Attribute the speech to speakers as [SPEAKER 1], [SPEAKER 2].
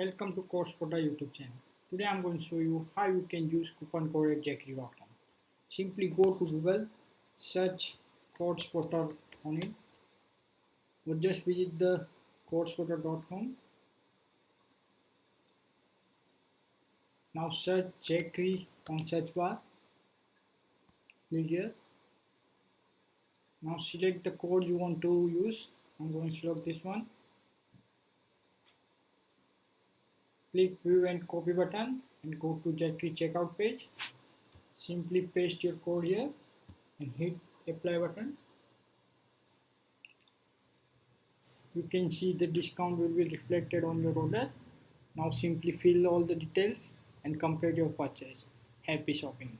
[SPEAKER 1] Welcome to CodeSpotter YouTube channel. Today I'm going to show you how you can use coupon code at Jackery.com. Simply go to Google, search CodeSpotter on it, or just visit the CodeSpotter.com. Now search Jackery on search bar. Click here. Now select the code you want to use. I'm going to select this one. Click view and copy button and go to Jackery checkout page. Simply paste your code here and hit apply button. You can see the discount will be reflected on your order. Now simply fill all the details and complete your purchase. Happy shopping.